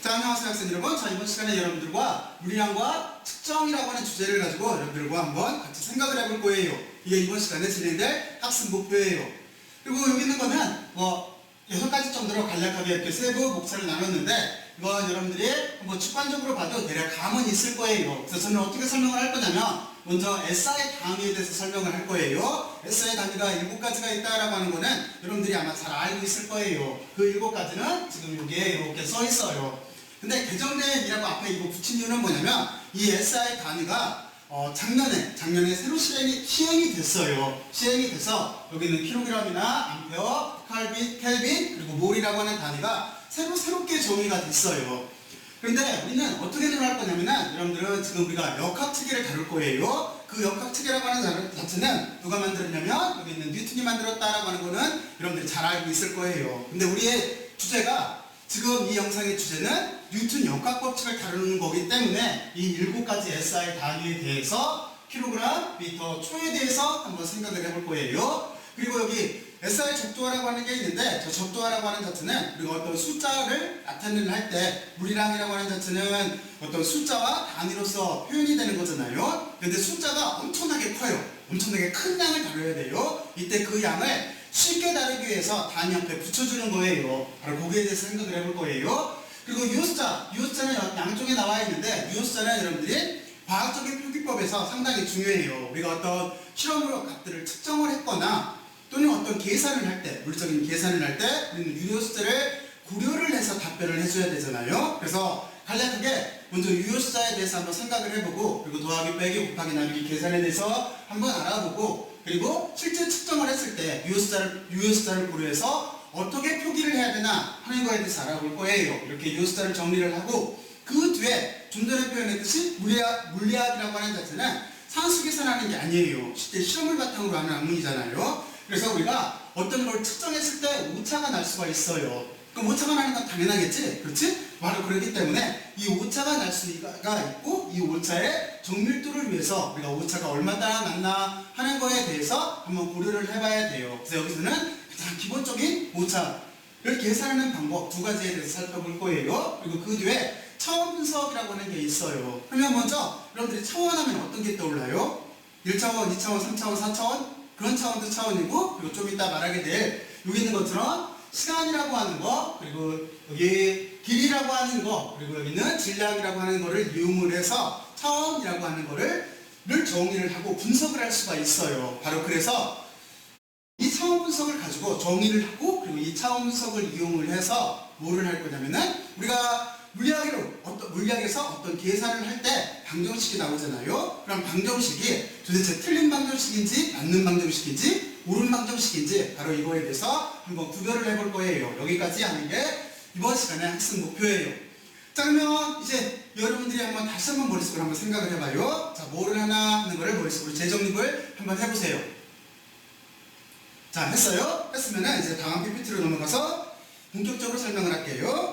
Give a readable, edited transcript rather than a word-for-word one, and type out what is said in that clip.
자, 안녕하세요 학생 여러분. 자, 이번 시간에 여러분들과 물리량과 측정이라고 하는 주제를 가지고 여러분들과 한번 같이 생각을 해볼 거예요. 이게 이번 시간에 진행될 학습 목표예요. 그리고 여기 있는 거는 6가지 정도로 간략하게 이렇게 세부 목차를 나눴는데, 이건 여러분들이 한번 주관적으로 봐도 대략 감은 있을 거예요. 그래서 저는 어떻게 설명을 할 거냐면, 먼저 SI 단위에 대해서 설명을 할 거예요. SI 단위가 7가지가 있다라고 하는 거는 여러분들이 아마 잘 알고 있을 거예요. 그 7가지는 지금 여기에 이렇게 써 있어요. 근데 개정된이라고 앞에 이거 붙인 이유는 뭐냐면, 이 SI 단위가 작년에 새로 시행이 됐어요. 시행이 돼서 여기는 킬로그램이나 암페어, 켈빈, 그리고 몰이라고 하는 단위가 새롭게 정의가 됐어요. 그런데 우리는 어떻게 생각할 거냐면은, 여러분들은 지금 우리가 역학특위를 다룰 거예요. 그 역학특위라고 하는 자체는 누가 만들었냐면, 여기 있는 뉴턴이 만들었다라고 하는 거는 여러분들이 잘 알고 있을 거예요. 근데 우리의 주제가, 지금 이 영상의 주제는 뉴턴 역학법칙을 다루는 거기 때문에 이 7가지 SI 단위에 대해서 킬로그램, 미터, 초에 대해서 한번 생각을 해볼 거예요. 그리고 여기 SI 적도화라고 하는 게 있는데, 저 적도화라고 하는 자체는 우리가 어떤 숫자를 나타내는 할 때, 물리량이라고 하는 자체는 어떤 숫자와 단위로서 표현이 되는 거잖아요. 근데 숫자가 엄청나게 커요. 엄청나게 큰 양을 다뤄야 돼요. 이때 그 양을 쉽게 다루기 위해서 단위 옆에 붙여주는 거예요. 바로 거기에 대해서 생각을 해볼 거예요. 그리고 유효숫자는 양쪽에 나와 있는데, 유효숫자는 여러분들이 과학적인 표기법에서 상당히 중요해요. 우리가 어떤 실험으로 값들을 측정을 했거나 또는 어떤 계산을 할 때, 물리적인 계산을 할 때 우리는 유효숫자를 고려를 해서 답변을 해줘야 되잖아요. 그래서 간략하게 먼저 유효숫자에 대해서 한번 생각을 해보고, 그리고 더하기, 빼기, 곱하기, 나누기 계산에 대해서 한번 알아보고, 그리고 실제 측정을 했을 때 유효숫자를 고려해서 어떻게 표기를 해야 되나 하는 거에 대해서 알아볼 거예요. 이렇게 유효숫자를 정리를 하고, 그 뒤에 좀 전에 표현했듯이 물리학이라고 하는 자체는 상수 계산하는 게 아니에요. 실제 실험을 바탕으로 하는 학문이잖아요. 그래서 우리가 어떤 걸 측정했을 때 오차가 날 수가 있어요. 그럼 오차가 나는 건 당연하겠지? 그렇지? 바로 그렇기 때문에 이 오차가 날 수가 있고, 이 오차의 정밀도를 위해서 우리가 오차가 얼마나 났나 하는 거에 대해서 한번 고려를 해봐야 돼요. 그래서 여기서는 가장 기본적인 오차를 계산하는 방법 2가지에 대해서 살펴볼 거예요. 그리고 그 뒤에 차원 분석이라고 하는 게 있어요. 그러면 먼저 여러분들이 차원하면 어떤 게 떠올라요? 1차원, 2차원, 3차원, 4차원? 그런 차원도 차원이고, 그리고 좀 이따 말하게 될 여기 있는 것처럼 시간이라고 하는 거, 그리고 여기 길이라고 하는 거, 그리고 여기는 질량이라고 하는 거를 이용을 해서 차원이라고 하는 거를 정의를 하고 분석을 할 수가 있어요. 바로 그래서 이 차원 분석을 가지고 정의를 하고, 그리고 이 차원 분석을 이용을 해서 뭐를 할 거냐면은, 우리가 물리학에서 어떤 계산을 할 때 방정식이 나오잖아요. 그럼 방정식이 도대체 틀린 방정식인지 맞는 방정식인지 옳은 방정식인지 바로 이거에 대해서 한번 구별을 해볼 거예요. 여기까지 하는 게 이번 시간의 학습 목표예요. 자, 그러면 이제 여러분들이 다시 한번 머릿속으로 한번 생각을 해봐요. 자, 뭐를 하나 하는 거를 머릿속으로 재정립을 한번 해보세요. 자, 했어요? 했으면은 이제 다음 PPT로 넘어가서 본격적으로 설명을 할게요.